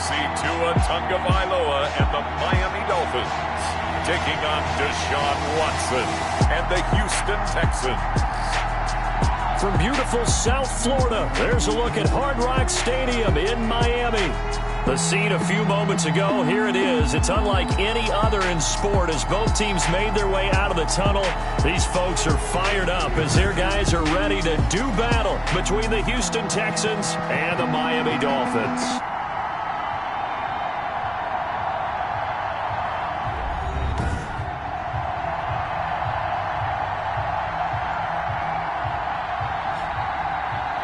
see Tua Tagovailoa and the Miami Dolphins taking on Deshaun Watson and the Houston Texans. From beautiful South Florida, there's a look at Hard Rock Stadium in Miami. The scene a few moments ago, here it is. It's unlike any other in sport as both teams made their way out of the tunnel. These folks are fired up as their guys are ready to do battle between the Houston Texans and the Miami Dolphins.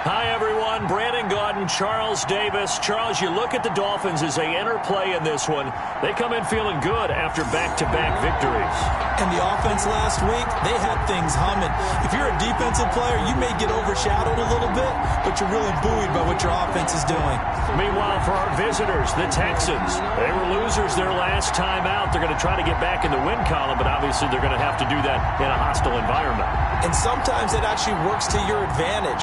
Hi, everyone. Brandon Gaudin, Charles Davis. Charles, you look at the Dolphins as they enter play in this one. They come in feeling good after back-to-back victories. And the offense last week, they had things humming. If you're a defensive player, you may get overshadowed a little bit, but you're really buoyed by what your offense is doing. Meanwhile, for our visitors, the Texans, they were losers their last time out. They're going to try to get back in the win column, but obviously they're going to have to do that in a hostile environment. And sometimes it actually works to your advantage.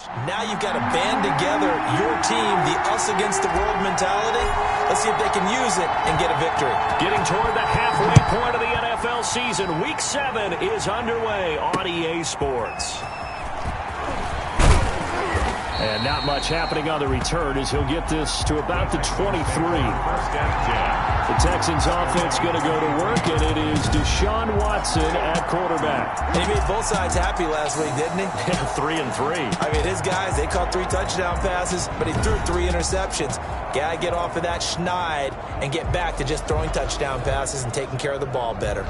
Now you've got to band together your team, the us against the world mentality. Let's see if they can use it and get a victory. Getting toward the halfway point of the NFL season, Week 7 is underway on EA Sports. And not much happening on the return as he'll get this to about the 23. The Texans offense going to go to work, and it is Deshaun Watson at quarterback. He made both sides happy last week, didn't he? 3-3. I mean, his guys, they caught 3 touchdown passes, but he threw 3 interceptions. Got to get off of that schneid and get back to just throwing touchdown passes and taking care of the ball better.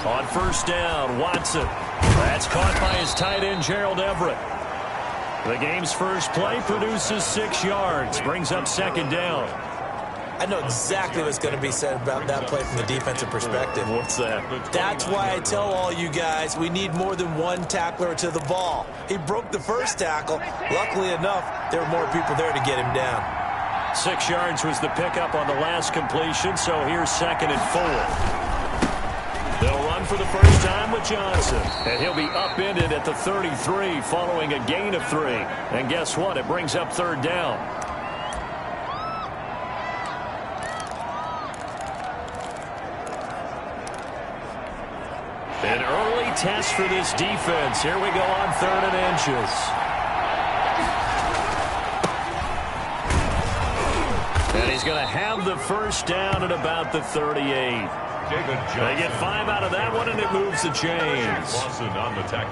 On first down, Watson. That's caught by his tight end, Gerald Everett. The game's first play produces 6 yards, brings up second down. I know exactly what's going to be said about that play from the defensive perspective. What's that? That's why I tell all you guys we need more than one tackler to the ball. He broke the first tackle. Luckily enough, there were more people there to get him down. 6 yards was the pickup on the last completion, so here's 2nd and 4. They'll run for the first time with Johnson. And he'll be upended at the 33 following a gain of 3. And guess what? It brings up 3rd down. An early test for this defense. Here we go on 3rd and inches. And he's going to have the first down at about the 38. They get 5 out of that one, and it moves the chains.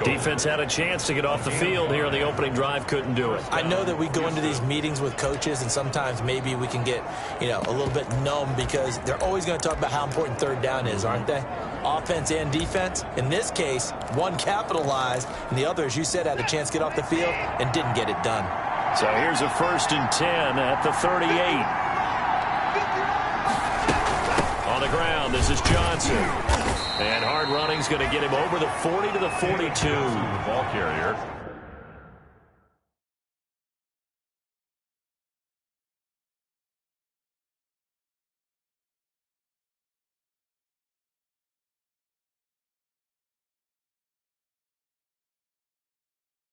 Defense had a chance to get off the field here in the opening drive, couldn't do it. I know that we go into these meetings with coaches, and sometimes maybe we can get, a little bit numb because they're always going to talk about how important 3rd down is, aren't they? Offense and defense. In this case, one capitalized, and the other, as you said, had a chance to get off the field and didn't get it done. So here's a 1st and 10 at the 38. On the ground, this is Johnson. And hard running's going to get him over the 40 to the 42. The ball carrier.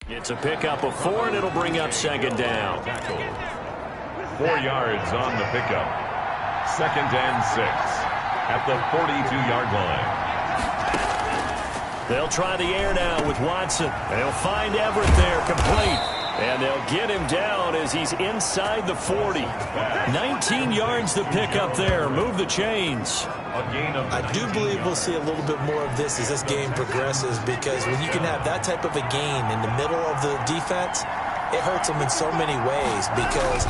It's a pickup of 4, and it'll bring up 2nd down. 4 yards on the pickup. 2nd and 6. At the 42-yard line. They'll try the air now with Watson. And they'll find Everett there, complete. And they'll get him down as he's inside the 40. 19 yards to pick up there. Move the chains. I do believe we'll see a little bit more of this as this game progresses, because when you can have that type of a gain in the middle of the defense, it hurts them in so many ways, because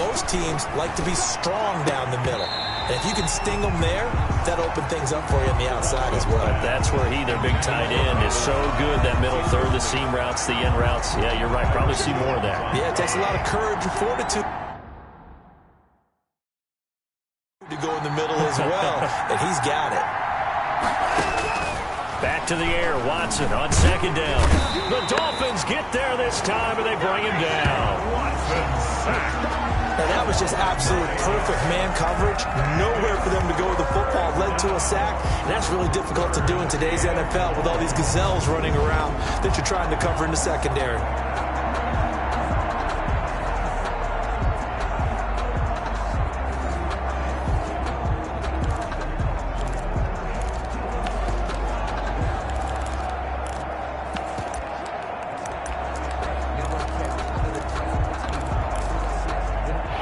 most teams like to be strong down the middle. And if you can sting them there, that opens things up for you on the outside as well. That's where their big tight end, is so good, that middle third, the seam routes, the end routes. Yeah, you're right. Probably see more of that. Yeah, it takes a lot of courage and fortitude to go in the middle as well, and he's got it. Back to the air, Watson on 2nd down. The Dolphins get there this time, and they bring him down. Watson sacked. Now that was just absolute perfect man coverage. Nowhere for them to go with the football. Led to a sack. And that's really difficult to do in today's NFL with all these gazelles running around that you're trying to cover in the secondary.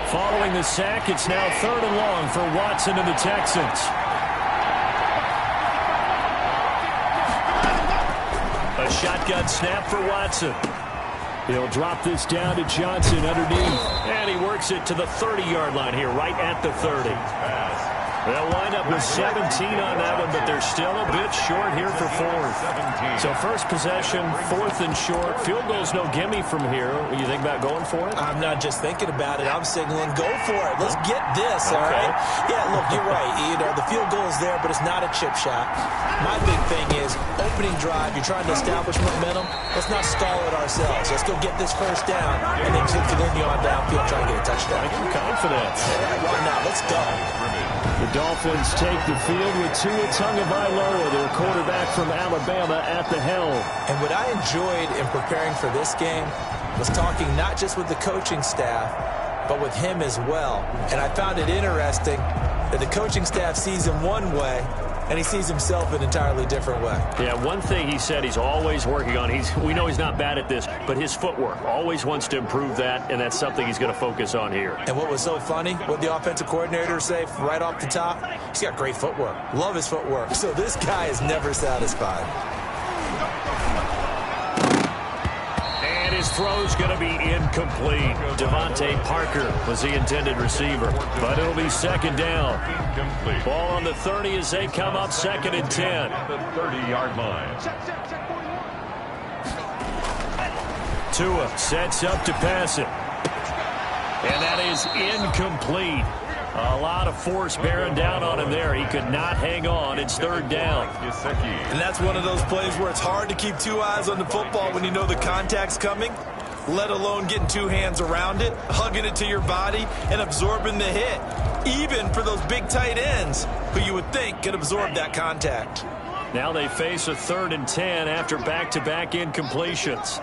Following the sack, it's now 3rd and long for Watson and the Texans. A shotgun snap for Watson. He'll drop this down to Johnson underneath. And he works it to the 30-yard line here, right at the 30. They'll wind up with 17 on that one, but they're still a bit short here for fourth. So first possession, 4th and short. Field goal's no gimme from here. You think about going for it? I'm not just thinking about it. I'm signaling go for it. Let's get this, all right? Yeah, look, you're right. You know, the field goal is there, but it's not a chip shot. My big thing is opening drive. You're trying to establish momentum. Let's not stall it ourselves. Let's go get this first down, and then continue on downfield, try to get a touchdown. Confidence. All right, why not? Let's go. The Dolphins take the field with Tua Tagovailoa, their quarterback from Alabama, at the helm. And what I enjoyed in preparing for this game was talking not just with the coaching staff, but with him as well. And I found it interesting that the coaching staff sees him one way, and he sees himself an entirely different way. Yeah, one thing he said he's always working on, we know he's not bad at this, but his footwork, always wants to improve that, and that's something he's going to focus on here. And what was so funny, what the offensive coordinator say right off the top, he's got great footwork. Love his footwork. So this guy is never satisfied. And his throw's going to be incomplete. Devontae Parker was the intended receiver, but it'll be second down. Ball on the 30 as they come up 2nd and 10. The 30-yard line. Tua sets up to pass it. And that is incomplete. A lot of force bearing down on him there. He could not hang on. It's 3rd down. And that's one of those plays where it's hard to keep 2 eyes on the football when you know the contact's coming, let alone getting 2 hands around it, hugging it to your body, and absorbing the hit. Even for those big tight ends who you would think could absorb that contact. Now they face a 3rd and 10 after back-to-back incompletions.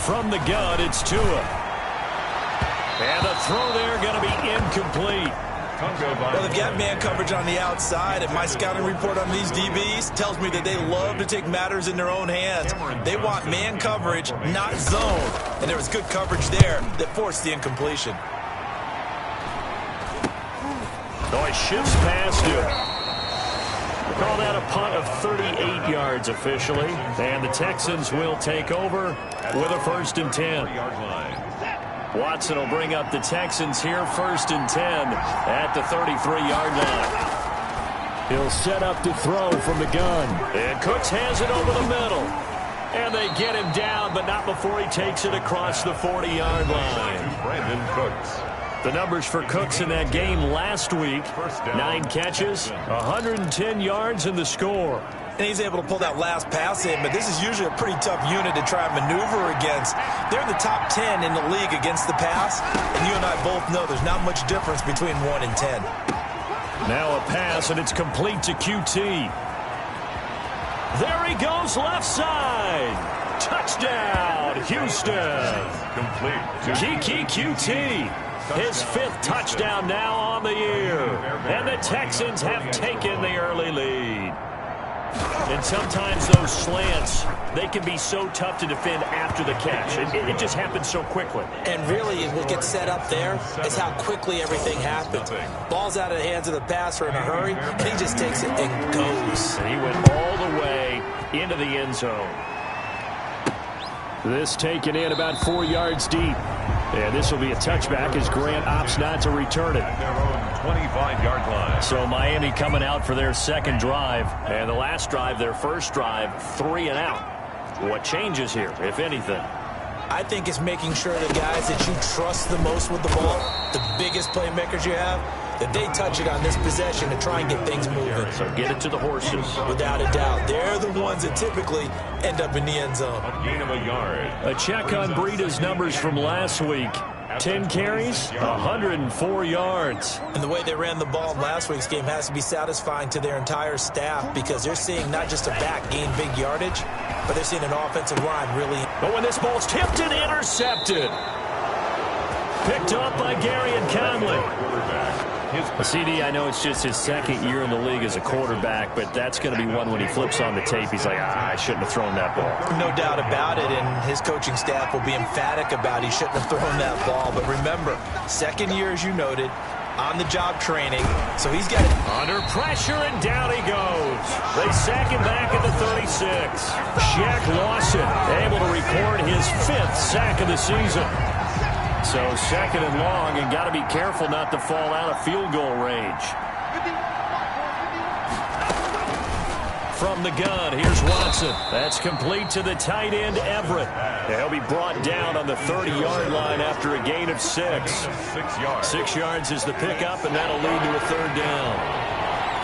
From the gun, it's Tua. And the throw there going to be incomplete. Well, they've got man coverage on the outside, and my scouting report on these DBs tells me that they love to take matters in their own hands. They want man coverage, not zone. And there was good coverage there that forced the incompletion. Oh, he shifts past him. Call that a punt of 38 yards officially. And the Texans will take over with a 1st and 10. Watson will bring up the Texans here, 1st and 10 at the 33-yard line. He'll set up to throw from the gun. And Cooks has it over the middle. And they get him down, but not before he takes it across the 40-yard line. Brandon Cooks. The numbers for Cooks in that game last week, 9 catches, 110 yards, and the score. And he's able to pull that last pass in, but this is usually a pretty tough unit to try and maneuver against. They're in the top 10 in the league against the pass, and you and I both know there's not much difference between 1 and 10. Now a pass, and it's complete to QT. There he goes, left side. Touchdown, Houston. Complete to Kiki QT. His 5th touchdown now on the year. And the Texans have taken the early lead. And sometimes those slants, they can be so tough to defend after the catch. It just happens so quickly. And really, what gets set up there is how quickly everything happens. Ball's out of the hands of the passer in a hurry, and he just takes it and goes. And he went all the way into the end zone. This taken in about 4 yards deep. And this will be a touchback as Grant opts not to return it. at their own 25-yard line. So Miami coming out for their 2nd drive. And the last drive, their 1st drive, 3 and out. What changes here, if anything? I think it's making sure the guys that you trust the most with the ball, the biggest playmakers you have, that they touch it on this possession to try and get things moving. So get it to the horses. Without a doubt. They're the ones that typically end up in the end zone. A gain of a yard. A check on Breida's numbers from last week. 10 carries, 104 yards. And the way they ran the ball in last week's game has to be satisfying to their entire staff because they're seeing not just a back gain big yardage, but they're seeing an offensive line really. But when this ball's tipped and intercepted. Picked up by Gary and Conley. CD, I know it's just his 2nd year in the league as a quarterback, but that's going to be one when he flips on the tape. He's like, I shouldn't have thrown that ball. No doubt about it, and his coaching staff will be emphatic about he shouldn't have thrown that ball. But remember, 2nd year, as you noted, on-the-job training, so he's got it. Under pressure, and down he goes. They sack him back at the 36. Shaq Lawson able to record his 5th sack of the season. So 2nd and long, and got to be careful not to fall out of field goal range. From the gun, here's Watson. That's complete to the tight end, Everett. He'll be brought down on the 30-yard line after a gain of 6. 6 yards is the pickup, and that'll lead to a 3rd down.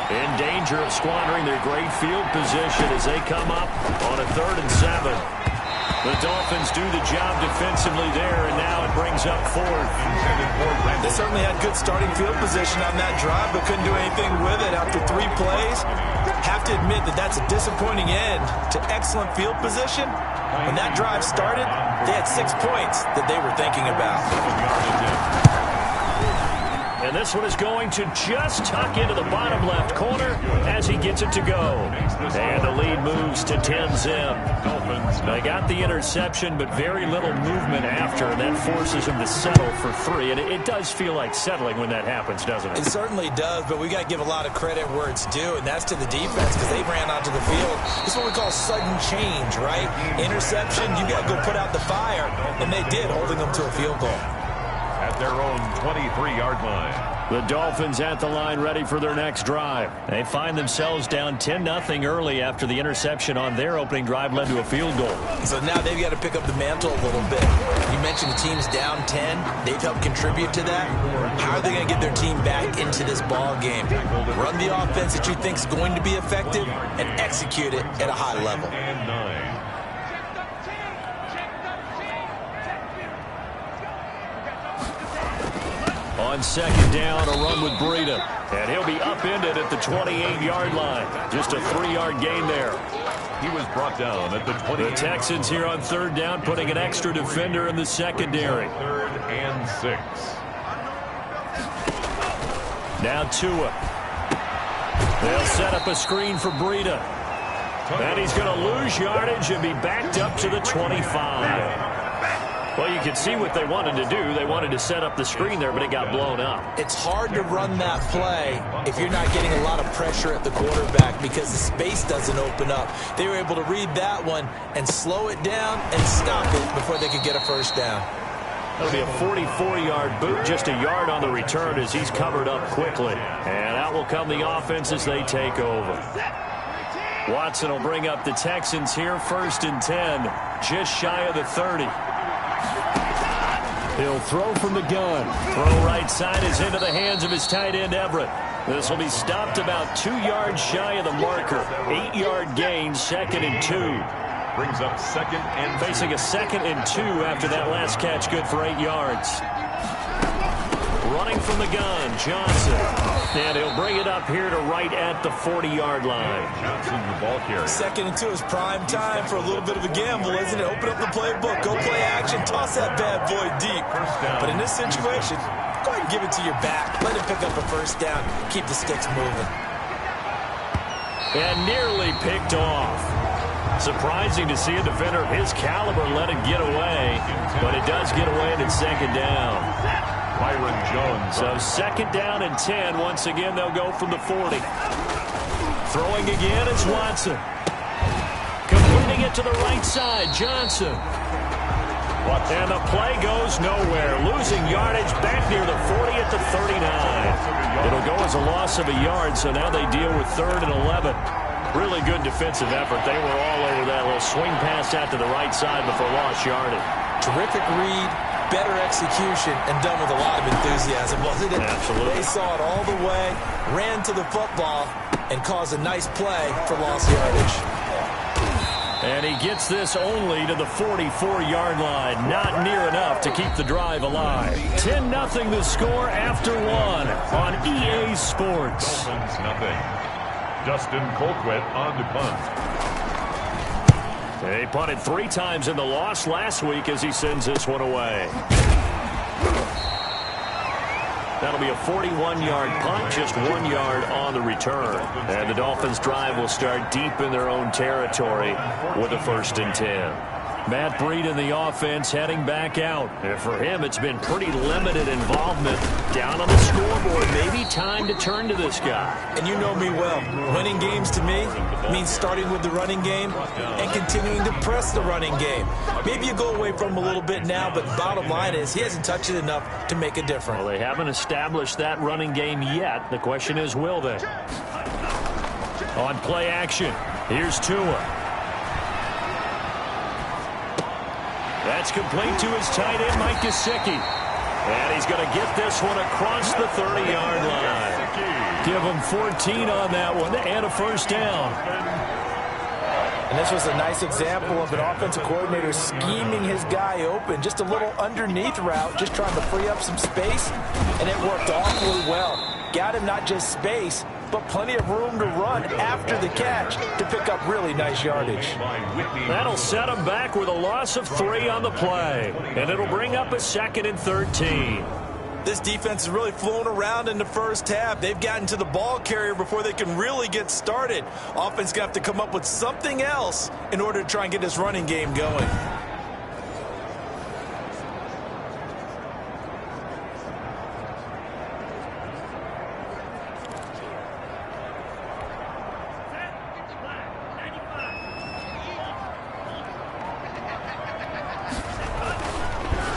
In danger of squandering their great field position as they come up on a 3rd and 7. The Dolphins do the job defensively there, and now it brings up 4th. They certainly had good starting field position on that drive, but couldn't do anything with it after 3 plays. Have to admit that that's a disappointing end to excellent field position. When that drive started, they had 6 points that they were thinking about. And this one is going to just tuck into the bottom left corner as he gets it to go. And the lead moves to 10-zip. They got the interception, but very little movement after, and that forces him to settle for 3. And it does feel like settling when that happens, doesn't it? It certainly does, but we got to give a lot of credit where it's due, and that's to the defense because they ran onto the field. This is what we call sudden change, right? Interception, you got to go put out the fire, and they did, holding them to a field goal. At their own 23-yard line. The Dolphins at the line ready for their next drive. They find themselves down 10-0 early after the interception on their opening drive led to a field goal. So now they've got to pick up the mantle a little bit. You mentioned the team's down 10. They've helped contribute to that. How are they going to get their team back into this ball game? Run the offense that you think is going to be effective and execute it at a high level. On 2nd down, a run with Breida. And he'll be upended at the 28-yard line. Just a 3-yard gain there. He was brought down at the 20. The Texans here on 3rd down, putting an extra defender in the secondary. 3rd and 6. Now Tua. They'll set up a screen for Breida. And he's going to lose yardage and be backed up to the 25. Well, you can see what they wanted to do. They wanted to set up the screen there, but it got blown up. It's hard to run that play if you're not getting a lot of pressure at the quarterback because the space doesn't open up. They were able to read that one and slow it down and stop it before they could get a 1st down. That'll be a 44-yard boot, just a yard on the return as he's covered up quickly. And out will come the offense as they take over. Watson will bring up the Texans here, 1st and 10, just shy of the 30. He'll throw from the gun. Throw right side is into the hands of his tight end, Everett. This will be stopped about 2 yards shy of the marker. 8-yard gain, 2nd and 2. Brings up 2nd and 2. Facing a 2nd and 2 after that last catch, good for 8 yards. Running from the gun, Johnson. And he'll bring it up here to right at the 40-yard line. Johnson, the ball carrier. 2nd and 2 is prime time for a little bit of a gamble, isn't it? Open up the playbook, go play action, toss that bad boy deep. But in this situation, go ahead and give it to your back. Let him pick up a 1st down. Keep the sticks moving. And nearly picked off. Surprising to see a defender of his caliber let it get away, but it does get away and it's 2nd down. Byron Jones. So 2nd down and 10. Once again, they'll go from the 40. Throwing again is Watson. Completing it to the right side, Johnson. And the play goes nowhere. Losing yardage back near the 40 at the 39. It'll go as a loss of a yard, so now they deal with 3rd and 11. Really good defensive effort. They were all over that little swing pass out to the right side before lost yardage. Terrific read, better execution, and done with a lot of enthusiasm, wasn't it? Absolutely. They saw it all the way, ran to the football, and caused a nice play for lost yardage. And he gets this only to the 44-yard line. Not near enough to keep the drive alive. 10-0 the score after 1 on EA Sports. Dolphins nothing. Dustin Colquitt on the punt. They punted 3 times in the loss last week as he sends this one away. That'll be a 41-yard punt, just 1 yard on the return. And the Dolphins drive will start deep in their own territory with a 1st and 10. Matt Breed in the offense heading back out. And for him, it's been pretty limited involvement. Down on the scoreboard, maybe time to turn to this guy. And you know me well. Winning games to me means starting with the running game and continuing to press the running game. Maybe you go away from him a little bit now, but bottom line is he hasn't touched it enough to make a difference. Well, they haven't established that running game yet. The question is, will they? On play action, here's Tua. That's complete to his tight end, Mike Gesicki. And he's going to get this one across the 30-yard line. Give him 14 on that one and a first down. And this was a nice example of an offensive coordinator scheming his guy open. Just a little underneath route, just trying to free up some space, and it worked awfully well. Got him not just space, but plenty of room to run after the catch to pick up really nice yardage. That'll set him back with a loss of 3 on the play. And it'll bring up a 2nd and 13. This defense is really flown around in the first half. They've gotten to the ball carrier before they can really get started. Offense going to have to come up with something else in order to try and get this running game going.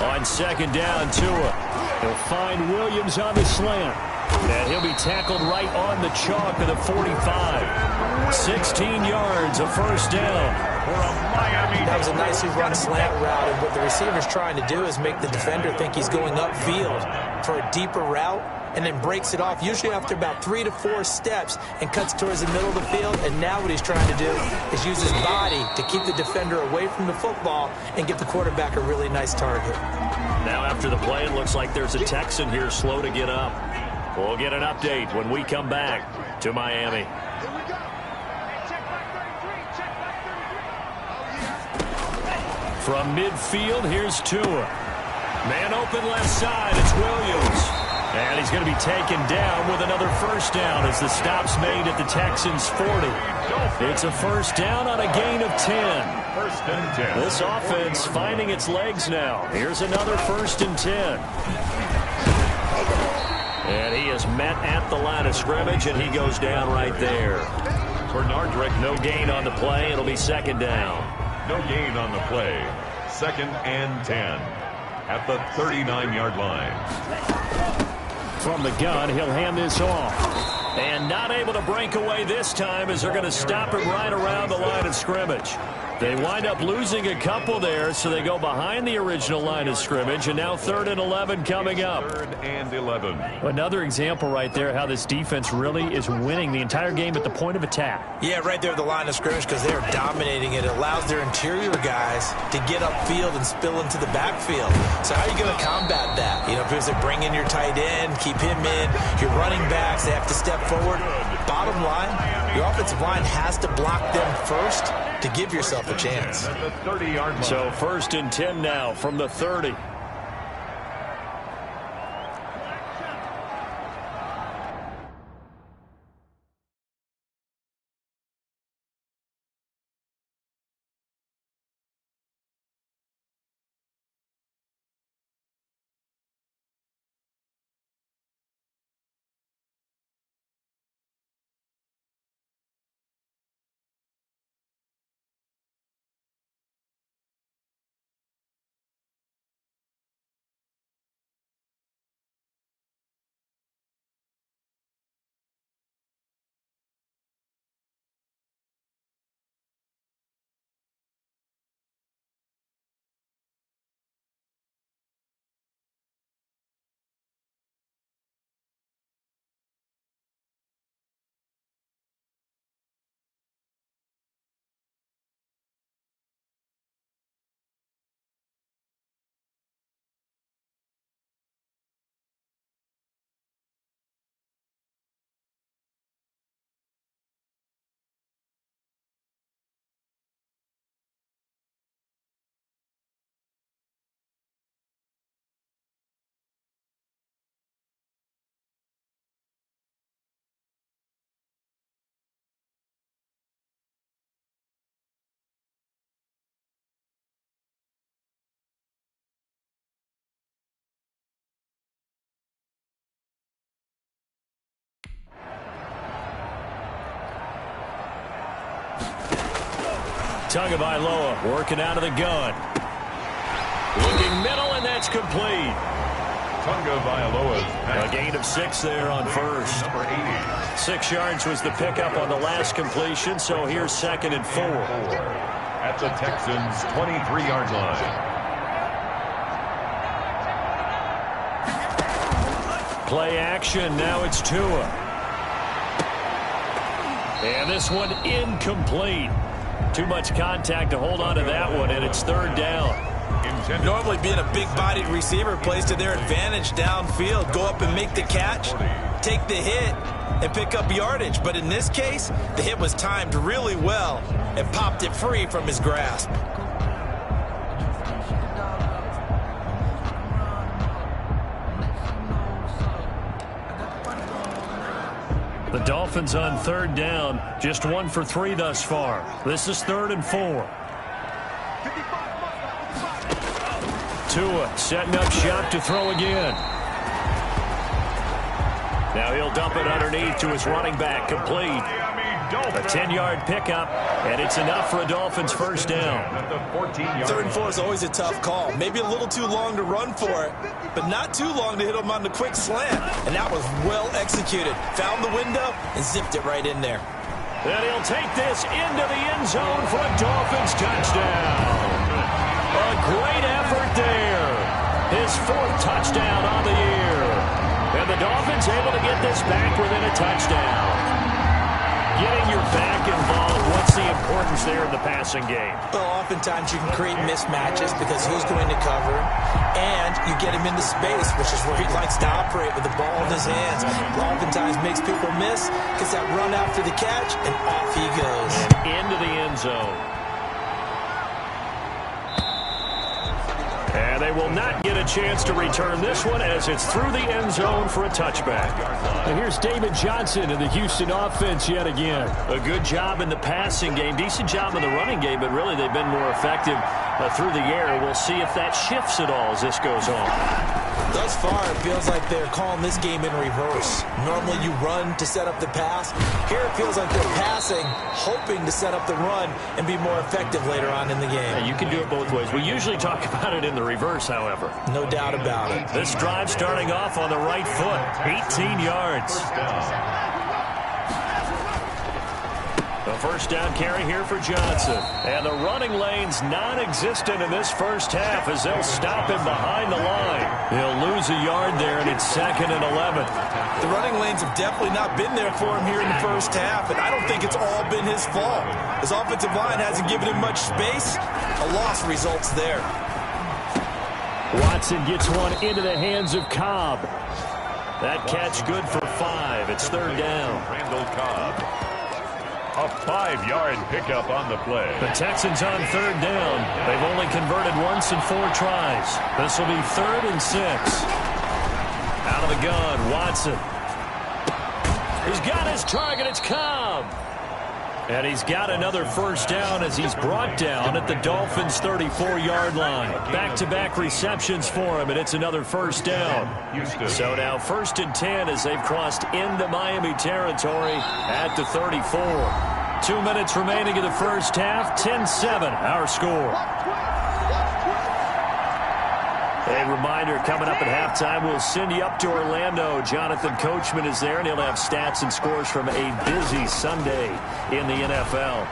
On 2nd down, Tua. He'll find Williams on the slant. And he'll be tackled right on the chalk of the 45. 16 yards, a first down. That was a nicely run slant route, and what the receiver's trying to do is make the defender think he's going upfield for a deeper route, and then breaks it off, usually after about 3 to 4 steps, and cuts towards the middle of the field. And now what he's trying to do is use his body to keep the defender away from the football and give the quarterback a really nice target. Now after the play, it looks like there's a Texan here slow to get up. We'll get an update when we come back to Miami. From midfield, here's Tua. Man open left side, it's Williams. And he's going to be taken down with another first down as the stop's made at the Texans' 40. It's a first down on a gain of 10. First and 10. This offense finding its legs now. Here's another 1st and 10. And he is met at the line of scrimmage, and he goes down right there. For Nardrick, no gain on the play. It'll be 2nd down. No gain on the play. 2nd and 10 at the 39-yard line. From the gun, he'll hand this off. And not able to break away this time as they're going to stop him right around the line of scrimmage. They wind up losing a couple there, so they go behind the original line of scrimmage, and now 3rd and 11 coming up. 3rd and 11. Another example right there how this defense really is winning the entire game at the point of attack. Yeah, right there at the line of scrimmage, because they're dominating it. It allows their interior guys to get upfield and spill into the backfield. So how are you going to combat that? You know, if they bring in your tight end, keep him in, your running backs, they have to step forward. Bottom line, your offensive line has to block them first to give yourself a chance. So 1st and 10 now from the 30. Tagovailoa working out of the gun. Looking middle, and that's complete. Tagovailoa. A gain of 6 there on first. Number 80. 6 yards was the pickup on the last completion, so here's 2nd and 4. At the Texans' 23-yard line. Play action, now it's Tua. And this one incomplete. Too much contact to hold on to that one, and it's 3rd down. Normally being a big-bodied receiver plays to their advantage downfield. Go up and make the catch, take the hit, and pick up yardage. But in this case, the hit was timed really well and popped it free from his grasp. The Dolphins on 3rd down, just 1 for 3 thus far. This is 3rd and 4. Tua setting up shop to throw again. Now he'll dump it underneath to his running back, complete. A 10-yard pickup, and it's enough for a Dolphins first down. 3rd and 4 is always a tough call. Maybe a little too long to run for it, but not too long to hit him on the quick slant. And that was well executed. Found the window and zipped it right in there. Then he'll take this into the end zone for a Dolphins touchdown. A great effort there. His 4th touchdown on the year. And the Dolphins able to get this back within a touchdown. Getting your back involved, what's the importance there in the passing game? Well, oftentimes you can create mismatches because who's going to cover, and you get him into space, which is where he likes to operate with the ball in his hands. Oftentimes makes people miss, gets that run after the catch, and off he goes. And into the end zone. And they will not get a chance to return this one as it's through the end zone for a touchback. And here's David Johnson in the Houston offense yet again. A good job in the passing game, decent job in the running game, but really they've been more effective through the air. We'll see if that shifts at all as this goes on. Thus far, it feels like they're calling this game in reverse. Normally you run to set up the pass. Here it feels like they're passing, hoping to set up the run and be more effective later on in the game. Yeah, you can do it both ways. We usually talk about it in the reverse, however. No doubt about it. This drive starting off on the right foot, 18 yards. The first down carry here for Johnson. And the running lane's non-existent in this first half as they'll stop him behind the line. He'll lose a yard there, and it's 2nd and 11. The running lanes have definitely not been there for him here in the first half, and I don't think it's all been his fault. His offensive line hasn't given him much space. A loss results there. Watson gets one into the hands of Cobb. That catch good for 5. It's 3rd down. Randall Cobb. A 5-yard pickup on the play. The Texans on 3rd down. They've only converted once in 4 tries. This will be 3rd and 6. Out of the gun, Watson. He's got his target. It's Cobb. And he's got another first down as he's brought down at the Dolphins' 34-yard line. Back-to-back receptions for him, and it's another first down. So now 1st and 10 as they've crossed into Miami territory at the 34. 2 minutes remaining in the first half, 10-7, our score. A reminder, coming up at halftime, we'll send you up to Orlando. Jonathan Coachman is there, and he'll have stats and scores from a busy Sunday in the NFL.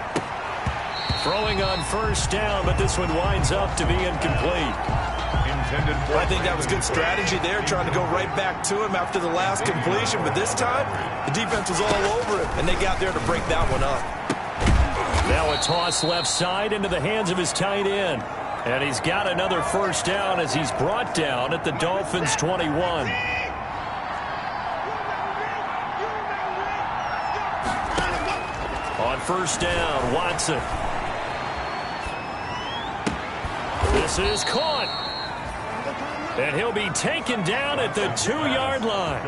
Throwing on first down, but this one winds up to be incomplete. I think that was good strategy there, trying to go right back to him after the last completion. But this time, the defense was all over him, and they got there to break that one up. Now a toss left side into the hands of his tight end. And he's got another first down as he's brought down at the Dolphins' 21. On first down, Watson. This is caught. And he'll be taken down at the 2-yard line.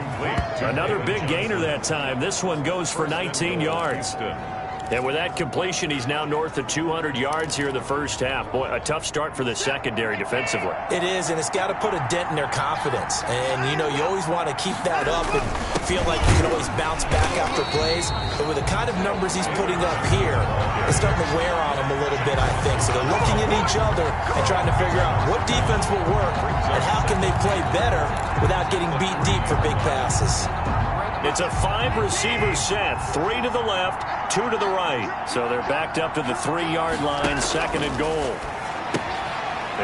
Another big gainer that time. This one goes for 19 yards. And with that completion, he's now north of 200 yards here in the first half. Boy, a tough start for the secondary defensively. It is, and it's got to put a dent in their confidence. And, you know, you always want to keep that up and feel like you can always bounce back after plays. But with the kind of numbers he's putting up here, it's starting to wear on them a little bit, I think. So they're looking at each other and trying to figure out what defense will work and how can they play better without getting beat deep for big passes. It's a 5-receiver set, 3 to the left, 2 to the right. So they're backed up to the 3-yard line, 2nd and goal.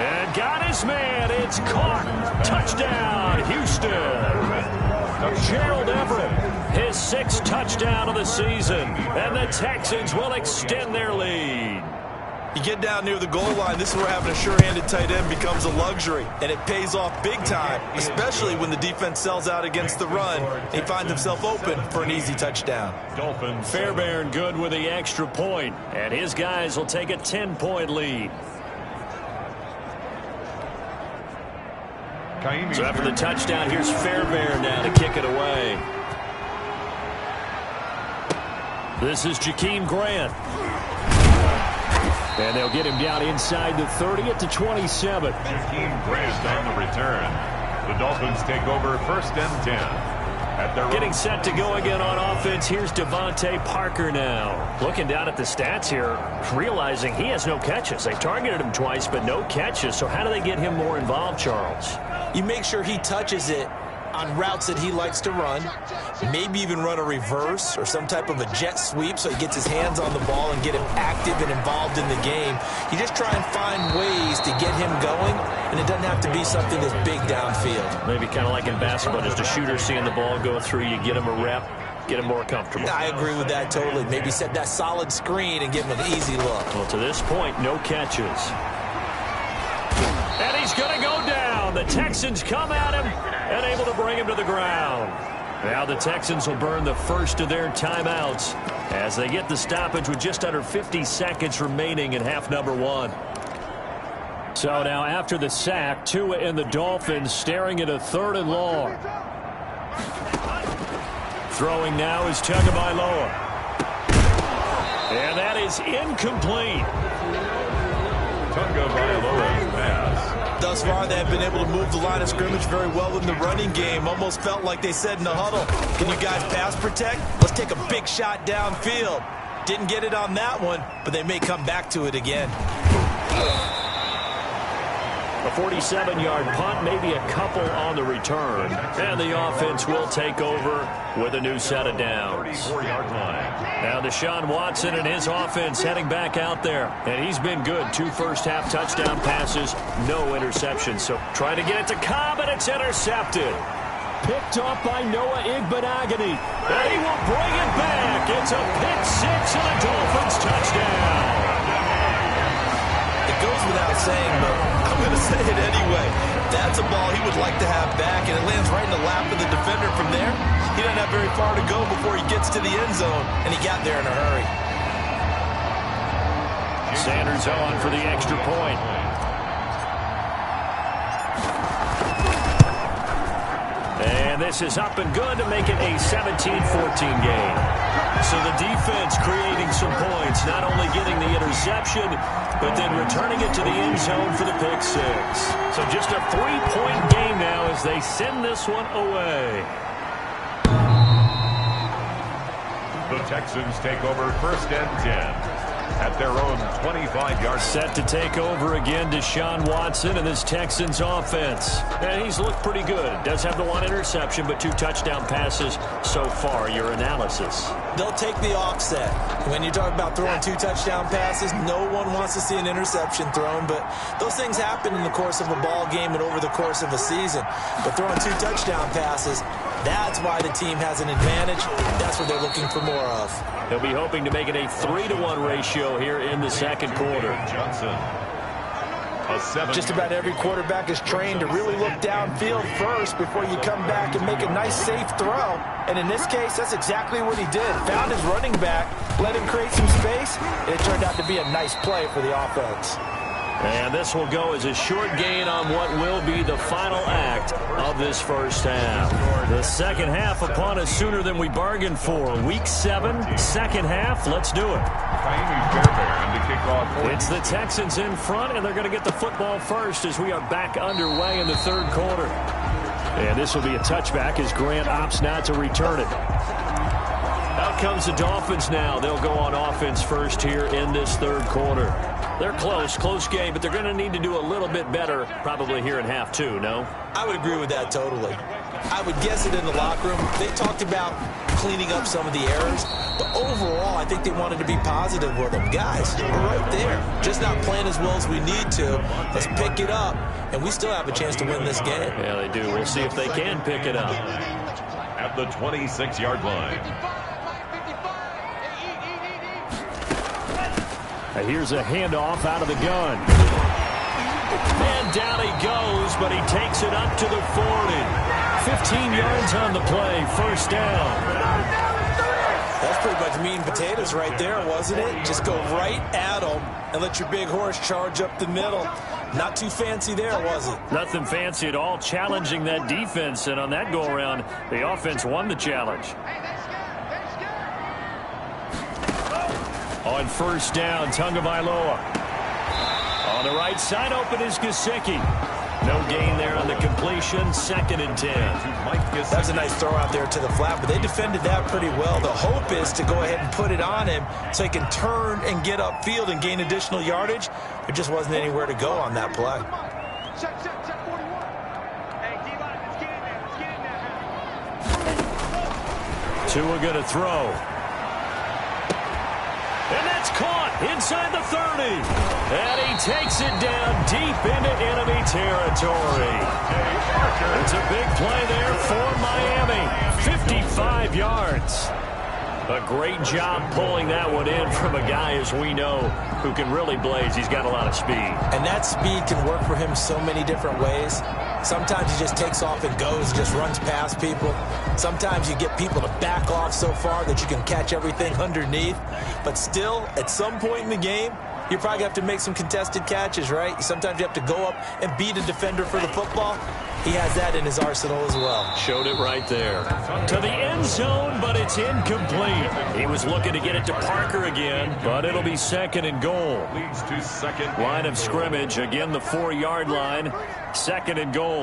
And got his man. It's caught. Touchdown, Houston. Gerald Everett, his 6th touchdown of the season. And the Texans will extend their lead. You get down near the goal line, this is where having a sure-handed tight end becomes a luxury, and it pays off big time, especially when the defense sells out against the run. He finds himself open for an easy touchdown. Dolphins. Fairbairn good with the extra point, and his guys will take a 10-point lead. So after the touchdown, here's Fairbairn now to kick it away. This is Jakeem Grant. And they'll get him down inside the 30 at the 27. Jakeem Grant on the return. The Dolphins take over 1st and 10. At their Getting set to go again on offense. Here's Devontae Parker now. Looking down at the stats here, realizing he has no catches. They targeted him twice, but no catches. So how do they get him more involved, Charles? You make sure he touches it on routes that he likes to run, maybe even run a reverse or some type of a jet sweep so he gets his hands on the ball and get him active and involved in the game. You just try and find ways to get him going, and it doesn't have to be something that's big downfield. Maybe kind of like in basketball, just a shooter seeing the ball go through, you get him a rep, get him more comfortable. I agree with that totally. Maybe set that solid screen and give him an easy look. Well, to this point, no catches. And he's going to go down. The Texans come at him and able to bring him to the ground. Now the Texans will burn the first of their timeouts as they get the stoppage with just under 50 seconds remaining in half number 1. So now after the sack, Tua and the Dolphins staring at a 3rd and long. Throwing now is Tagovailoa. And that is incomplete. Tagovailoa's pass. Thus far, they have been able to move the line of scrimmage very well in the running game. Almost felt like they said in the huddle, can you guys pass protect? Let's take a big shot downfield. Didn't get it on that one, but they may come back to it again. A 47-yard punt, maybe a couple on the return. And the offense will take over with a new set of downs. 44-yard line. Now Deshaun Watson and his offense heading back out there. And he's been good. 2 first-half touchdown passes, no interceptions. So trying to get it to Cobb, and it's intercepted. Picked up by Noah Igbenogany. And he will bring it back. It's a pick 6 and a Dolphins touchdown. It goes without saying, but I'm going to say it anyway. That's a ball he would like to have back, and it lands right in the lap of the defender from there. He doesn't have very far to go before he gets to the end zone, and he got there in a hurry. Sanders on for the extra point. And this is up and good to make it a 17-14 game. So the defense creating some points, not only getting the interception, but then returning it to the end zone for the pick 6. So just a 3-point game now as they send this one away. The Texans take over 1st and 10. At their own 25-yard. Set to take over again, Deshaun Watson and this Texans offense. And he's looked pretty good. Does have the 1 interception, but 2 touchdown passes so far. Your analysis? They'll take the offset. When you talk about throwing 2 touchdown passes, no one wants to see an interception thrown, but those things happen in the course of a ball game and over the course of a season. But throwing 2 touchdown passes, that's why the team has an advantage. That's what they're looking for more of. He'll be hoping to make it a 3-to-1 ratio here in the second quarter. Johnson. Just about every quarterback is trained to really look downfield first before you come back and make a nice, safe throw. And in this case, that's exactly what he did. Found his running back, let him create some space, and it turned out to be a nice play for the offense. And this will go as a short gain on what will be the final act of this first half. The second half upon us sooner than we bargained for. Week 7, second half. Let's do it. It's the Texans in front, and they're going to get the football first as we are back underway in the third quarter. And this will be a touchback as Grant opts not to return it. Out comes the Dolphins now. They'll go on offense first here in this third quarter. They're close game, but they're going to need to do a little bit better probably here in half 2, no? I would agree with that totally. I would guess it in the locker room. They talked about cleaning up some of the errors, but overall, I think they wanted to be positive with them. Guys, we're right there. Just not playing as well as we need to. Let's pick it up, and we still have a chance to win this game. Yeah, they do. We'll see if they can pick it up. At the 26-yard line. Here's a handoff out of the gun. And down he goes, but he takes it up to the 40. 15 yards on the play, first down. That's pretty much meat and potatoes right there, wasn't it? Just go right at them and let your big horse charge up the middle. Not too fancy there, was it? Nothing fancy at all, challenging that defense. And on that go-around, the offense won the challenge. On first down, Tagovailoa. On the right side, open is Gesicki. No gain there on the completion, 2nd and 10. That was a nice throw out there to the flat, but they defended that pretty well. The hope is to go ahead and put it on him so he can turn and get upfield and gain additional yardage. There just wasn't anywhere to go on that play. Tua going to throw. And that's caught inside the 30. And he takes it down deep into enemy territory. It's a big play there for Miami. 55 yards. A great job pulling that one in from a guy, as we know, who can really blaze. He's got a lot of speed. And that speed can work for him so many different ways. Sometimes he just takes off and goes, just runs past people. Sometimes you get people to back off so far that you can catch everything underneath. But still, at some point in the game, you probably have to make some contested catches, right? Sometimes you have to go up and beat a defender for the football. He has that in his arsenal as well. Showed it right there. To the end zone, but it's incomplete. He was looking to get it to Parker again, but it'll be 2nd and goal. Leads to second. Line of scrimmage, again the 4-yard line. 2nd and goal.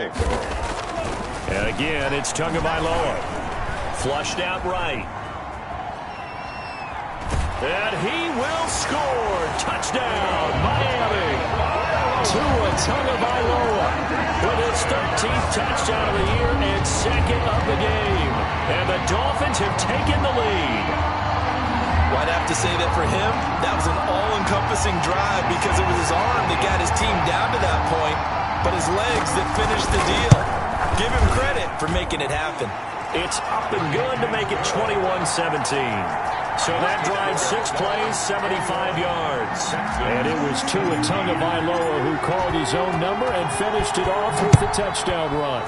And again, it's Tagovailoa. Flushed out right. And he will score. Touchdown, Miami. Tua Tagovailoa with his 13th touchdown of the year and 2nd of the game. And the Dolphins have taken the lead. Well, I'd have to say that for him, that was an all-encompassing drive because it was his arm that got his team down to that point, but his legs that finished the deal. Give him credit for making it happen. It's up and good to make it 21-17. So that drive, 6 plays, 75 yards. And it was Tua Tagovailoa who called his own number and finished it off with the touchdown run.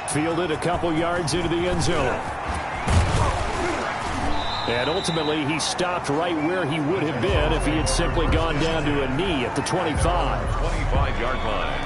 Fielded a couple yards into the end zone. And ultimately, he stopped right where he would have been if he had simply gone down to a knee at the 25. 25-yard line.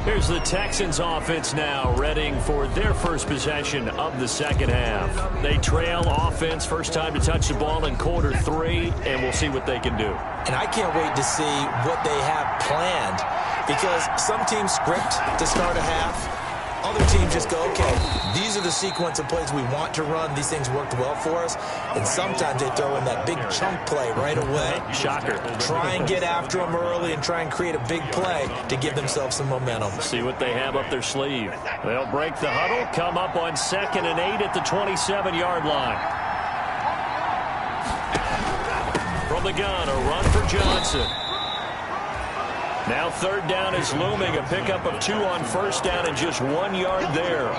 Here's the Texans offense now, readying for their first possession of the second half. They trail offense, first time to touch the ball in quarter 3, and we'll see what they can do. And I can't wait to see what they have planned, because some teams script to start a half. Other teams just go, okay, these are the sequence of plays we want to run. These things worked well for us. And sometimes they throw in that big chunk play right away. Shocker. Try and get after them early and try and create a big play to give themselves some momentum. See what they have up their sleeve. They'll break the huddle, come up on 2nd and 8 at the 27-yard line. From the gun, a run for Johnson. Now 3rd down is looming. A pickup of 2 on first down and just 1 yard there.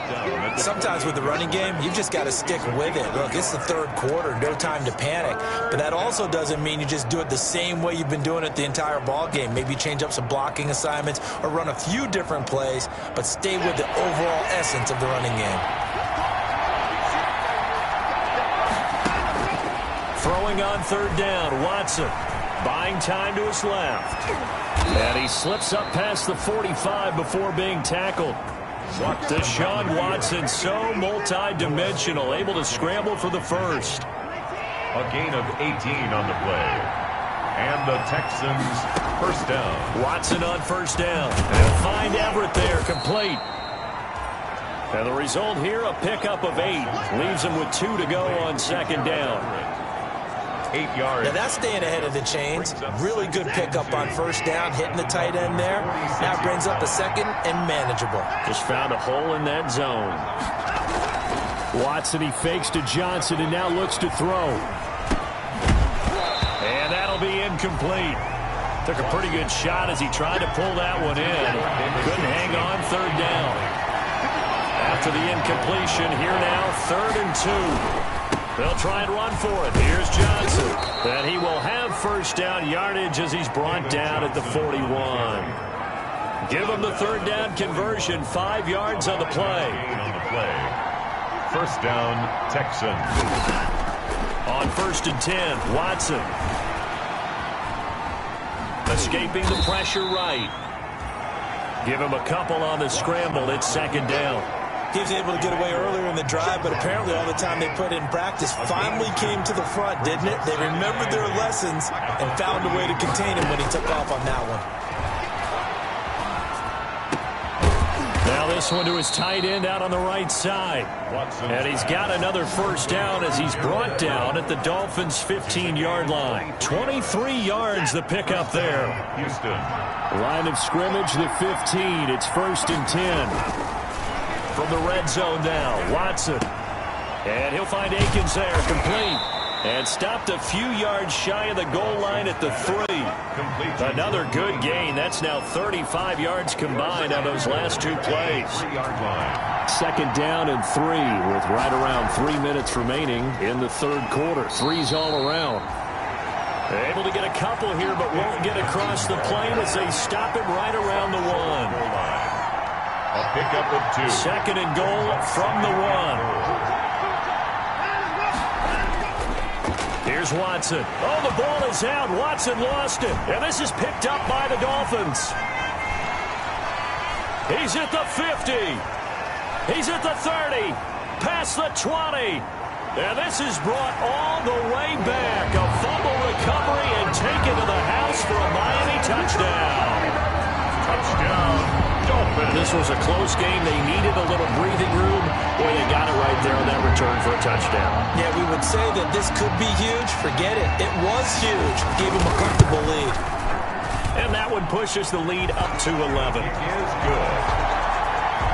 Sometimes with the running game, you've just got to stick with it. Look, it's the 3rd quarter, no time to panic. But that also doesn't mean you just do it the same way you've been doing it the entire ball game. Maybe change up some blocking assignments or run a few different plays, but stay with the overall essence of the running game. Throwing on third down, Watson. Buying time to his left. And he slips up past the 45 before being tackled. Deshaun Watson, so multi-dimensional, able to scramble for the first. A gain of 18 on the play. And the Texans first down. Watson on first down. They'll find Everett there, complete. And the result here, a pickup of 8. Leaves him with 2 to go on second down. 8 yards. Now that's staying ahead of the chains. Really good pickup on first down, hitting the tight end there. Now brings up a second and manageable. Just found a hole in that zone. Watson, he fakes to Johnson and now looks to throw. And that'll be incomplete. Took a pretty good shot as he tried to pull that one in. Couldn't hang on third down. After the incompletion, here now, 3rd and 2. They'll try and run for it. Here's Johnson. And he will have first down yardage as he's brought down at the 41. Give him the third down conversion. 5 yards on the play. First down, Texans. On 1st and 10, Watson. Escaping the pressure right. Give him a couple on the scramble. It's 2nd down. He was able to get away earlier in the drive, but apparently all the time they put in practice finally came to the front, didn't it? They remembered their lessons and found a way to contain him when he took off on that one. Now this one to his tight end out on the right side. And he's got another first down as he's brought down at the Dolphins' 15-yard line. 23 yards the pickup there. Houston. Line of scrimmage, the 15. It's 1st and 10. From the red zone now, Watson. And he'll find Akins there, complete. And stopped a few yards shy of the goal line at the 3. Another good gain. That's now 35 yards combined on those last 2 plays. 2nd down and 3 with right around 3 minutes remaining in the 3rd quarter. 3's all around. Able to get a couple here, but won't get across the plane as they stop him right around the 1. A pickup of 2. 2nd and goal from the 1. Here's Watson. Oh, the ball is out. Watson lost it. And this is picked up by the Dolphins. He's at the 50. He's at the 30. Past the 20. And this is brought all the way back. A fumble recovery and taken to the house for a Miami touchdown. Touchdown. This was a close game. They needed a little breathing room. Boy, they got it right there on that return for a touchdown. Yeah, we would say that this could be huge. Forget it. It was huge. Gave him a comfortable lead. And that one pushes the lead up to 11. It is good.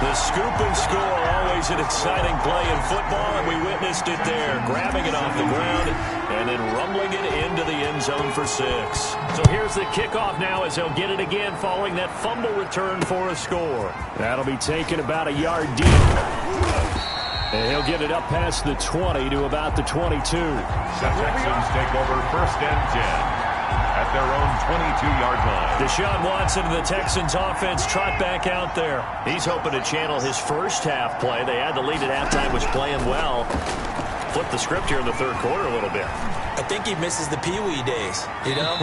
The scoop and score, always an exciting play in football, and we witnessed it there. Grabbing it off the ground and then rumbling it into the end zone for 6. So here's the kickoff now as they'll get it again following that fumble return for a score. That'll be taken about a yard deep. And he'll get it up past the 20 to about the 22. The Texans take over 1st and 10. At their own 22-yard line. Deshaun Watson and the Texans offense trot back out there. He's hoping to channel his first half play. They had the lead at halftime, was playing well. Flip the script here in the 3rd quarter a little bit. I think he misses the Pee-wee days, you know,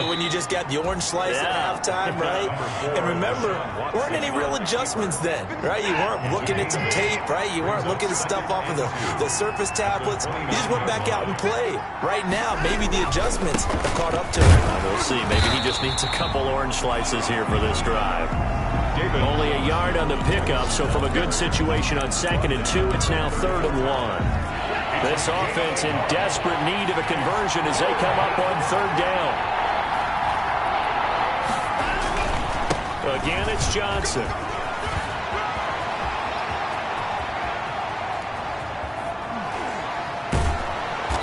when you just got the orange slice at halftime, right? And remember, weren't any real adjustments then, right? You weren't looking at some tape, right? You weren't looking at stuff off of the Surface tablets. You just went back out and played. Right now, maybe the adjustments have caught up to him. We'll see. Maybe he just needs a couple orange slices here for this drive. Only a yard on the pickup, so from a good situation on 2nd and 2, it's now 3rd and 1. This offense in desperate need of a conversion as they come up on 3rd down. Again, it's Johnson.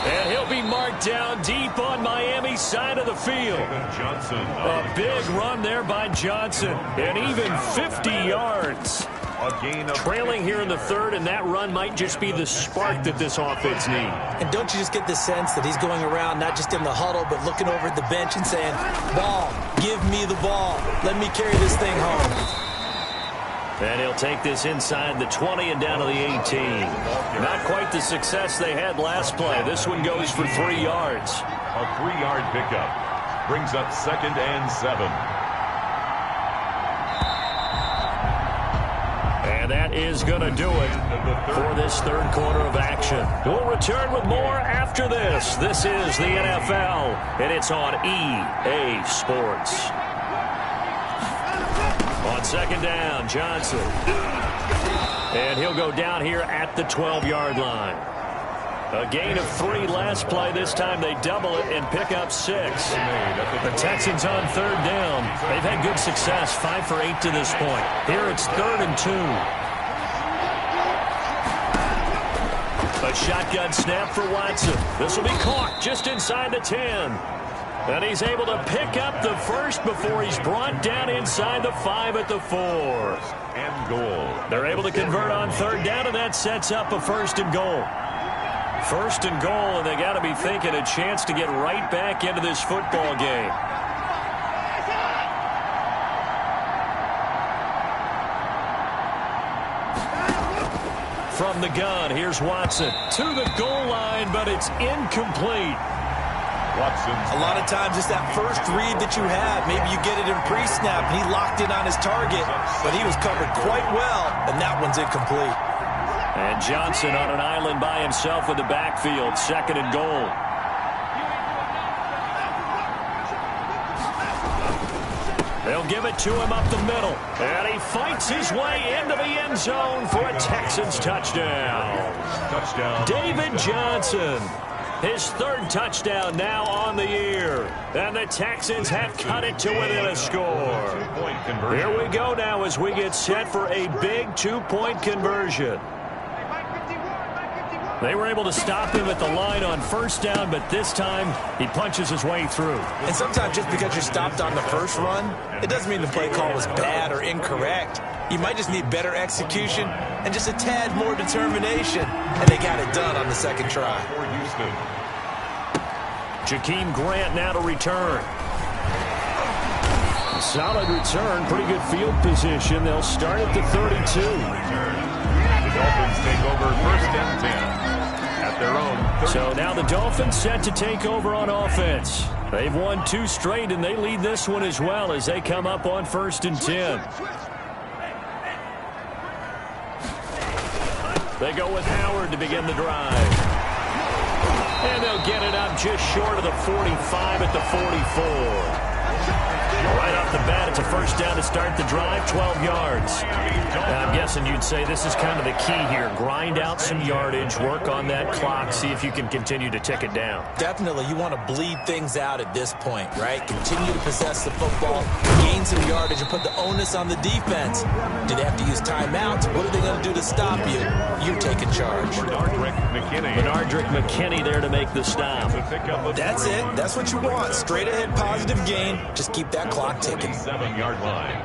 And he'll be marked down deep on Miami's side of the field. A big run there by Johnson, and even 50 yards. Trailing here in the 3rd, and that run might just be the spark that this offense needs. And don't you just get the sense that he's going around not just in the huddle, but looking over at the bench and saying, ball, give me the ball. Let me carry this thing home. And he'll take this inside the 20 and down to the 18. Not quite the success they had last play. This one goes for 3 yards. A 3-yard pickup brings up 2nd and 7. And that is going to do it for this third quarter of action. We'll return with more after this. This is the NFL, and it's on EA Sports. On 2nd down, Johnson. And he'll go down here at the 12-yard line. A gain of 3 last play. This time they double it and pick up 6. The Texans on 3rd down. They've had good success, 5 for 8 to this point. Here it's 3rd and 2. A shotgun snap for Watson. This will be caught just inside the 10. And he's able to pick up the first before he's brought down inside the 5 at the 4. And goal. They're able to convert on 3rd down, and that sets up a 1st and goal. 1st and goal, and they got to be thinking a chance to get right back into this football game. From the gun, here's Watson to the goal line, but it's incomplete. Watson's a lot of times it's that first read that you have. Maybe you get it in pre-snap, and he locked in on his target, but he was covered quite well, and that one's incomplete. And Johnson on an island by himself in the backfield, 2nd and goal. They'll give it to him up the middle. And he fights his way into the end zone for a Texans touchdown. David Johnson. His 3rd touchdown now on the year. And the Texans have cut it to within a score. Here we go now as we get set for a big 2-point conversion. They were able to stop him at the line on 1st down, but this time he punches his way through. And sometimes just because you're stopped on the first run, it doesn't mean the play call was bad or incorrect. You might just need better execution and just a tad more determination. And they got it done on the 2nd try. Jakeem Grant now to return. Solid return, pretty good field position. They'll start at the 32. The Dolphins take over 1st and 10 at their own 30. So now the Dolphins set to take over on offense. They've won 2 straight, and they lead this one as well as they come up on 1st and 10. They go with Howard to begin the drive. And they'll get it up just short of the 45 at the 44. Right off the bat, it's a 1st down to start the drive, 12 yards. Now, I'm guessing you'd say this is kind of the key here. Grind out some yardage, work on that clock, see if you can continue to tick it down. Definitely, you want to bleed things out at this point, right? Continue to possess the football, gain some yardage, and put the onus on the defense. Do they have to use timeouts? What are they going to do to stop you? You're taking charge. Benardrick McKinney there to make the stop. That's it. That's what you want. Straight ahead positive gain. Just keep that clock ticking. 7-yard line.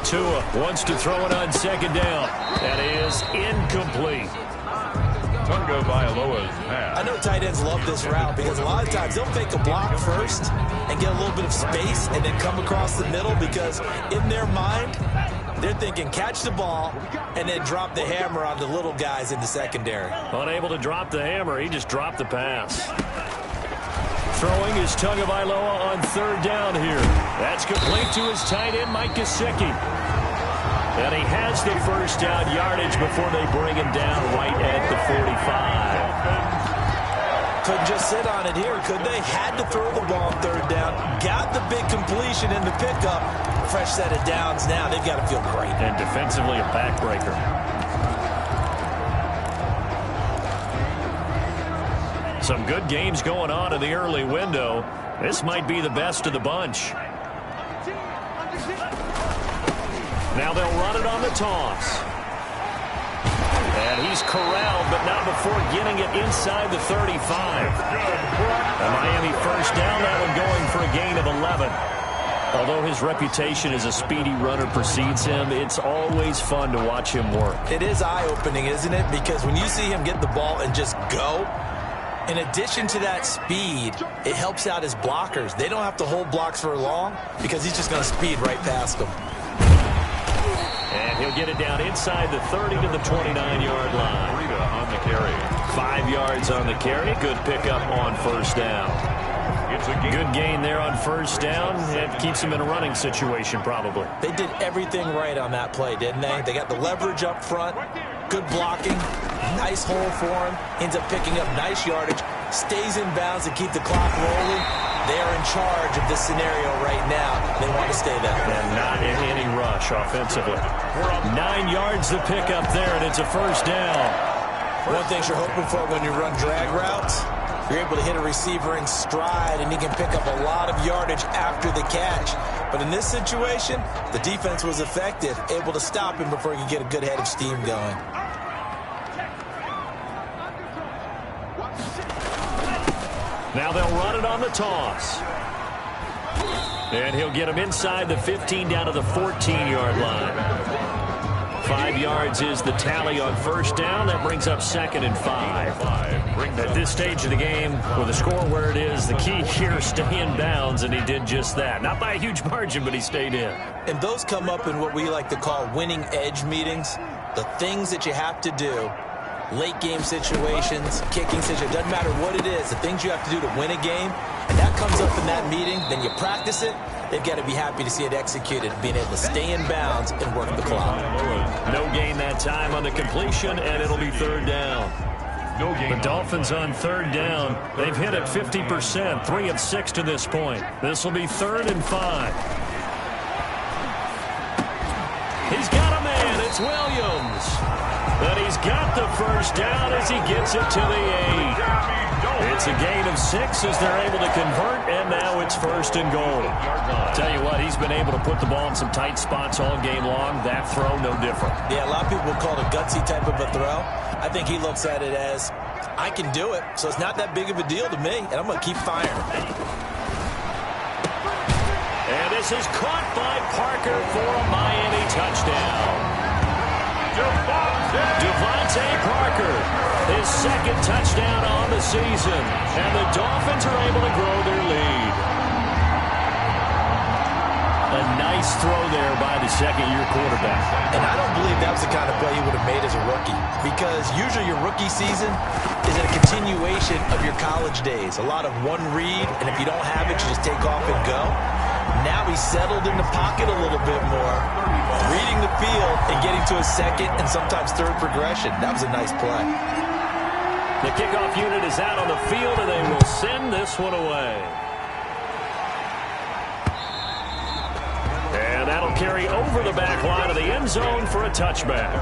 Tua wants to throw it on 2nd down. That is incomplete. Tunga Vailoa's pass. I know tight ends love this route because a lot of times they'll fake a block first and get a little bit of space and then come across the middle because in their mind, they're thinking catch the ball and then drop the hammer on the little guys in the secondary. Unable to drop the hammer, he just dropped the pass. Throwing is Tunga Vailoa on 3rd down here. That's complete to his tight end, Mike Gesicki. And he has the 1st down yardage before they bring him down right at the 45. Couldn't just sit on it here, could they? Had to throw the ball on 3rd down. Got the big completion in the pickup. Fresh set of downs now. They've got to feel great. And defensively, a backbreaker. Some good games going on in the early window. This might be the best of the bunch. Now they'll run it on the toss. And he's corralled, but not before getting it inside the 35. A Miami 1st down, that one going for a gain of 11. Although his reputation as a speedy runner precedes him, it's always fun to watch him work. It is eye-opening, isn't it? Because when you see him get the ball and just go, In addition to that speed, it helps out his blockers. They don't have to hold blocks for long because he's just going to speed right past them. And he'll get it down inside the 30 to the 29-yard line. Rita on the carry. 5 yards on the carry. Good pickup on first down. It's a good gain there on first down. It keeps him in a running situation probably. They did everything right on that play, didn't they? They got the leverage up front, good blocking, nice hole for him, ends up picking up nice yardage, stays in bounds to keep the clock rolling. They are in charge of this scenario right now. They want to stay that way. And not in any rush offensively. 9 yards to pick up there, and it's a first down. One thing you're hoping for when you run drag routes, you're able to hit a receiver in stride, and he can pick up a lot of yardage after the catch. But in this situation, the defense was effective, able to stop him before he could get a good head of steam going. Now they'll run it on the toss. And he'll get him inside the 15 down to the 14-yard line. 5 yards is the tally on first down. That brings up 2nd and 5. At this stage of the game, with the score where it is, the key here, stay in bounds, and he did just that. Not by a huge margin, but he stayed in. And those come up in what we like to call winning edge meetings. The things that you have to do, late game situations, kicking situations, doesn't matter what it is, the things you have to do to win a game, and that comes up in that meeting, then you practice it. They've got to be happy to see it executed, being able to stay in bounds and work the clock. No gain that time on the completion, and it'll be 3rd down. The Dolphins on 3rd down. They've hit it 50%, 3 of 6 to this point. This will be 3rd and 5. He's got a man. It's Williams. But he's got the first down as he gets it to the 8. It's a gain of 6 as they're able to convert, and now it's 1st and goal. Tell you what, he's been able to put the ball in some tight spots all game long. That throw, no different. Yeah, a lot of people would call it a gutsy type of a throw. I think he looks at it as, I can do it, so it's not that big of a deal to me, and I'm going to keep firing. And this is caught by Parker for a Miami touchdown. Devontae Parker, his 2nd touchdown on the season, and the Dolphins are able to grow their lead. A nice throw there by the 2nd-year quarterback. And I don't believe that was the kind of play he would have made as a rookie, because usually your rookie season is a continuation of your college days. A lot of one read, and if you don't have it, you just take off and go. Now he's settled in the pocket a little bit more, reading the field and getting to a 2nd and sometimes 3rd progression. That was a nice play. The kickoff unit is out on the field, and they will send this one away. And that'll carry over the back line of the end zone for a touchback.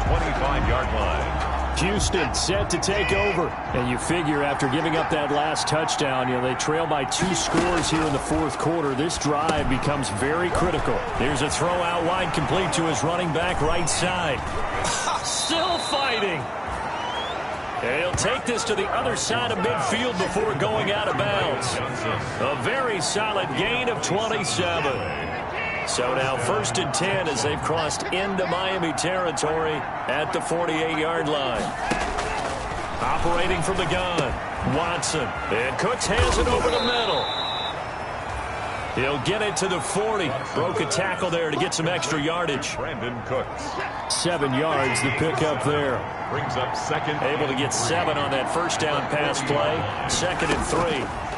25-yard line. Houston set to take over. And you figure after giving up that last touchdown, they trail by 2 scores here in the 4th quarter. This drive becomes very critical. There's a throw out wide complete to his running back right side. Still fighting. And he'll take this to the other side of midfield before going out of bounds. A very solid gain of 27. So now 1st and 10 as they've crossed into Miami territory at the 48-yard line. Operating from the gun, Watson. And Cooks hands it over the middle. He'll get it to the 40. Broke a tackle there to get some extra yardage. Brandon Cooks. 7 yards the pickup there. Brings up 2nd. Able to get 7 on that first down pass play. 2nd and 3.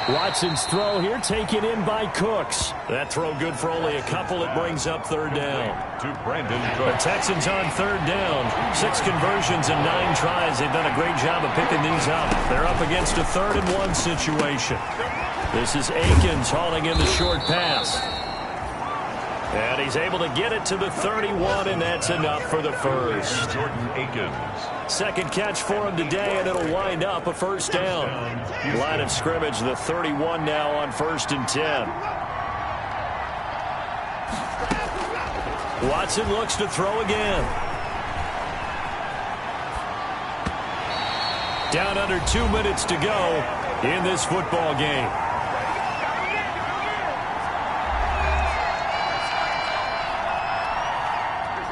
Watson's throw here taken in by Cooks. That throw good for only a couple. It brings up 3rd down. To Brandon The Cooks. Texans on 3rd down. 6 conversions and 9 tries. They've done a great job of picking these up. They're up against a 3rd and 1 situation. This is Akins hauling in the short pass. And he's able to get it to the 31, and that's enough for the first. Jordan Akins. 2nd catch for him today, and it'll wind up a first down. Line of scrimmage, the 31 now on 1st and 10. Watson looks to throw again. Down under 2 minutes to go in this football game.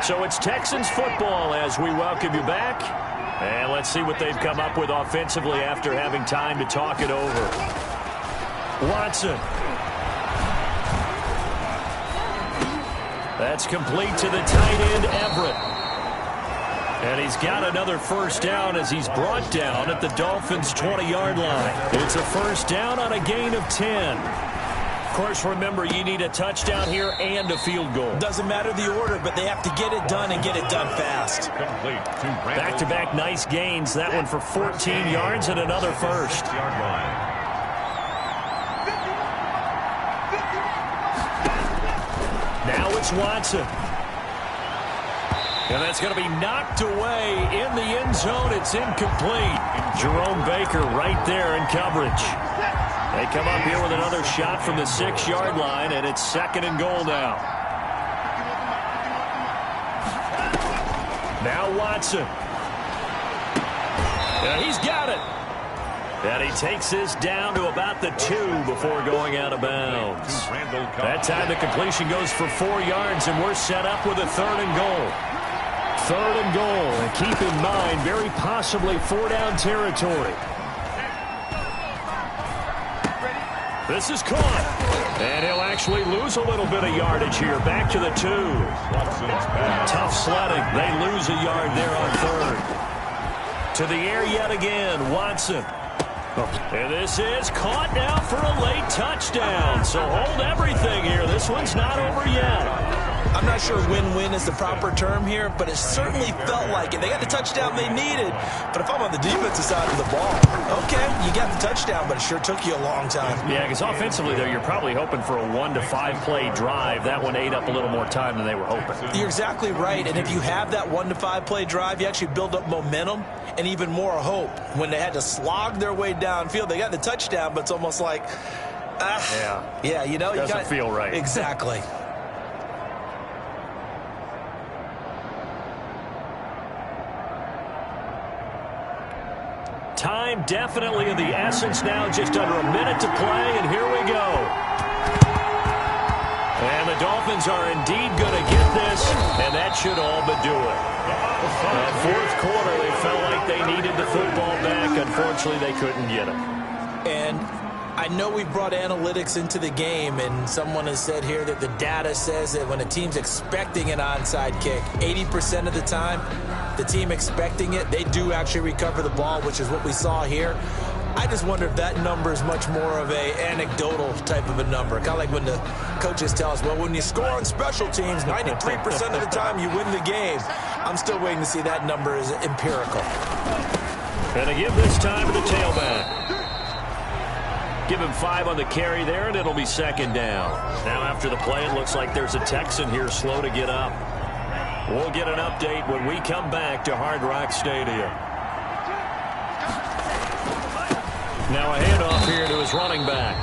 So it's Texans football as we welcome you back. And let's see what they've come up with offensively after having time to talk it over. Watson. That's complete to the tight end, Everett. And he's got another first down as he's brought down at the Dolphins' 20-yard line. It's a first down on a gain of 10. Of course, remember, you need a touchdown here and a field goal. Doesn't matter the order, but they have to get it done and get it done fast. Back-to-back nice gains. That one for 14 yards and another first. Now it's Watson. And that's going to be knocked away in the end zone. It's incomplete. Jerome Baker right there in coverage. They come up here with another shot from the 6-yard line, and it's 2nd and goal now. Now Watson. And he's got it. And he takes this down to about the 2 before going out of bounds. That time the completion goes for 4 yards, and we're set up with a 3rd and goal. 3rd and goal, and keep in mind, very possibly 4-down territory. This is caught. And he'll actually lose a little bit of yardage here. Back to the 2. Tough sledding. They lose a yard there on 3rd. To the air yet again, Watson. And this is caught now for a late touchdown. So hold everything here. This one's not over yet. I'm not sure win-win is the proper term here, but it certainly felt like it. They got the touchdown they needed, but if I'm on the defensive side of the ball, okay, you got the touchdown, but it sure took you a long time. Yeah, because offensively, though, you're probably hoping for a 1 to 5 play drive. That one ate up a little more time than they were hoping. You're exactly right, and if you have that 1 to 5 play drive, you actually build up momentum and even more hope. When they had to slog their way downfield, they got the touchdown, but it's almost like, yeah, you know, doesn't feel right. Exactly. Time definitely of the essence now, just under a minute to play, and here we go. And the Dolphins are indeed going to get this, and that should all but do it. That 4th quarter, they felt like they needed the football back. Unfortunately, they couldn't get it. And I know we brought analytics into the game, and someone has said here that the data says that when a team's expecting an onside kick, 80% of the time, the team expecting it, they do actually recover the ball, which is what we saw here. I just wonder if that number is much more of a anecdotal type of a number. Kind of like when the coaches tell us, well, when you score on special teams, 93% of the time you win the game. I'm still waiting to see that number is empirical. And to give this time to the tailback. Give him 5 on the carry there, and it'll be 2nd down. Now after the play, it looks like there's a Texan here slow to get up. We'll get an update when we come back to Hard Rock Stadium. Now a handoff here to his running back.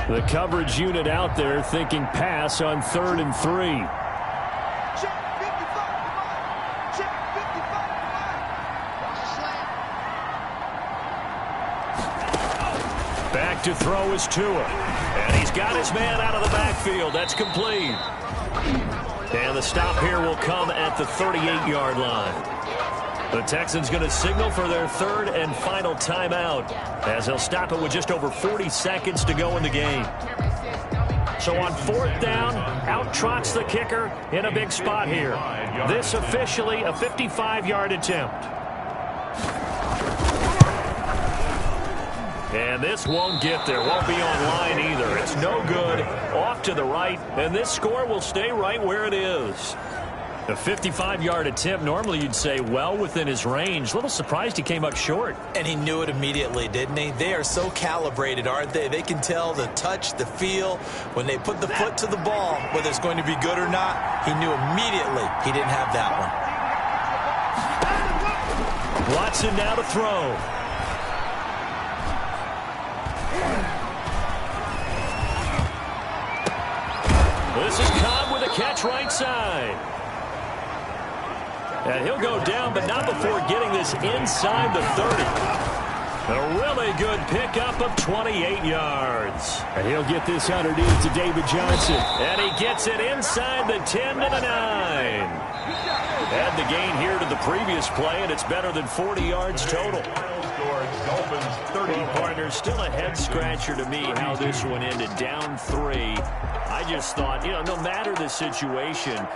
The coverage unit out there thinking pass on 3rd and 3. Back to throw is Tua. And he's got his man out of the backfield. That's complete. And the stop here will come at the 38-yard line. The Texans going to signal for their 3rd and final timeout as they'll stop it with just over 40 seconds to go in the game. So on 4th down, out trots the kicker in a big spot here. This officially a 55-yard attempt. And this won't get there. Won't be online either. It's no good. Off to the right. And this score will stay right where it is. A 55-yard attempt, normally you'd say well within his range. A little surprised he came up short. And he knew it immediately, didn't he? They are so calibrated, aren't they? They can tell the touch, the feel. When they put the foot to the ball, whether it's going to be good or not, he knew immediately he didn't have that one. Watson now to throw. This is Cobb with a catch right side. And he'll go down, but not before getting this inside the 30. A really good pickup of 28 yards. And he'll get this underneath to David Johnson. And he gets it inside the 10 to the 9. Add the gain here to the previous play, and it's better than 40 yards total. Partner, still a head-scratcher to me how this one ended, down 3. I just thought, no matter the situation,